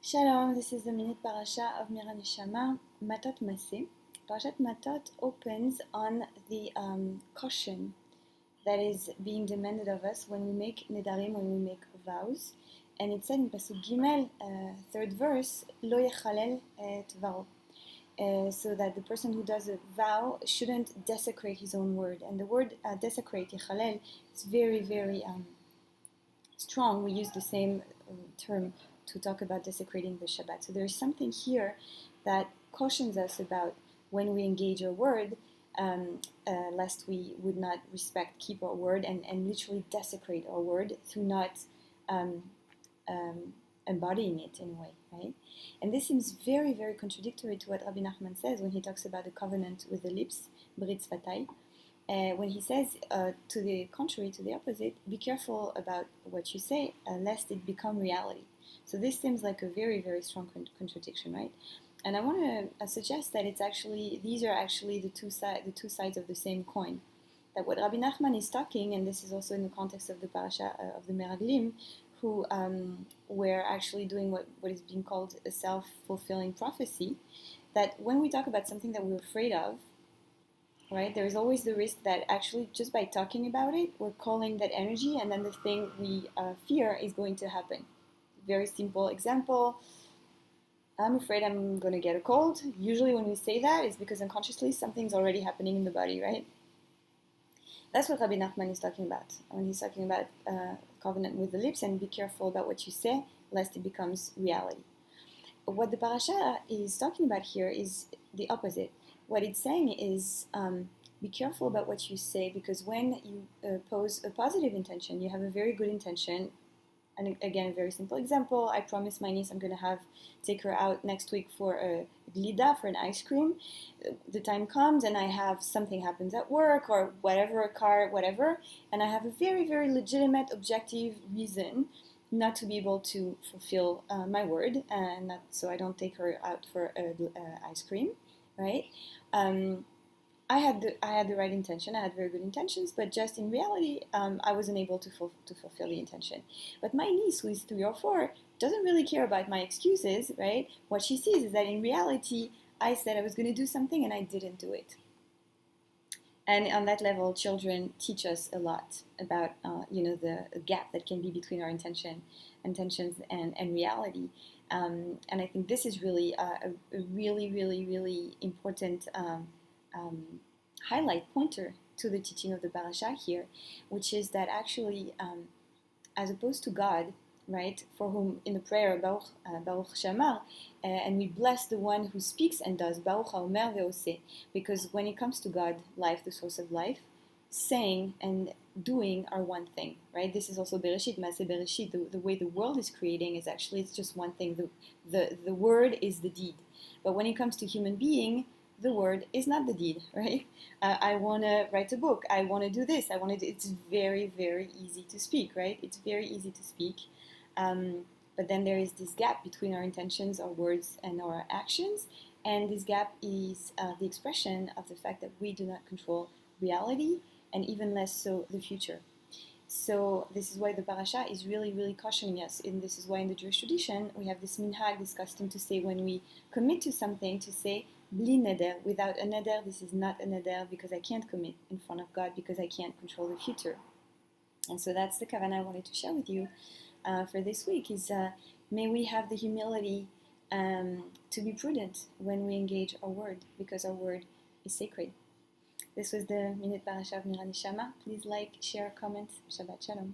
Shalom, this is the minute Parasha of Mira Neshama, Mattot Massei. Parashat Mattot opens on the caution that is being demanded of us when we make nedarim, when we make vows. And it said in Pasuk Gimel, third verse, Lo yechalel tvaro. So that the person who does a vow shouldn't desecrate his own word. And the word desecrate, yechalel, is very, very strong. We use the same term to talk about desecrating the Shabbat. So there's something here that cautions us about when we engage our word, lest we would not keep our word, and literally desecrate our word through not embodying it in a way, right? And this seems very, very contradictory to what Rabbi Nachman says when he talks about the covenant with the lips, Brit Svatai. When he says, to the contrary, to the opposite, be careful about what you say, lest it become reality. So this seems like a very, very strong contradiction, right? And I want to suggest that these are actually the two sides of the same coin. That what Rabbi Nachman is talking, and this is also in the context of the Parasha of the Meraglim, who were actually doing what is being called a self-fulfilling prophecy, that when we talk about something that we're afraid of, right, there's always the risk that actually just by talking about it, we're calling that energy, and then the thing we fear is going to happen. Very simple example. I'm afraid I'm going to get a cold. Usually when we say that, it's because unconsciously something's already happening in the body, right? That's what Rabbi Nachman is talking about when he's talking about covenant with the lips and be careful about what you say, lest it becomes reality. What the parasha is talking about here is the opposite. What it's saying is be careful about what you say, because when you pose a positive intention, you have a very good intention. And again, a very simple example, I promised my niece I'm going to take her out next week for a glida, for an ice cream. The time comes and I have something happens at work or whatever, a car, whatever, and I have a very, very legitimate, objective reason not to be able to fulfill my word, and so I don't take her out for ice cream, right? I had the right intention. I had very good intentions, but just in reality, I wasn't able to fulfill the intention. But my niece, who is 3 or 4, doesn't really care about my excuses, right? What she sees is that in reality, I said I was going to do something and I didn't do it. And on that level, children teach us a lot about, the gap that can be between our intentions and reality. And I think this is really a really, really, really important highlight pointer to the teaching of the parasha here, which is that actually, as opposed to God, right, for whom in the prayer Baruch Shamar, and we bless the one who speaks and does, Baruch HaOmer ve'oseh, because when it comes to God, life, the source of life, saying and doing are one thing, right? This is also Bereshit, Maaseh Bereshit. The way the world is creating is actually, it's just one thing. The word is the deed. But when it comes to human being, the word is not the deed, right? I want to write a book. I want to do this. It's very, very easy to speak, right? It's very easy to speak. But then there is this gap between our intentions, our words, and our actions. And this gap is the expression of the fact that we do not control reality, and even less so the future. So this is why the parasha is really, really cautioning us. And this is why in the Jewish tradition we have this minhag, this custom to say when we commit to something, to say bli neder, without a neder, this is not a neder, because I can't commit in front of God, because I can't control the future. And so that's the kavanah I wanted to share with you for this week, is may we have the humility to be prudent when we engage our word, because our word is sacred. This was the Minute Parasha of Mira Neshama. Please like, share, comment. Shabbat Shalom.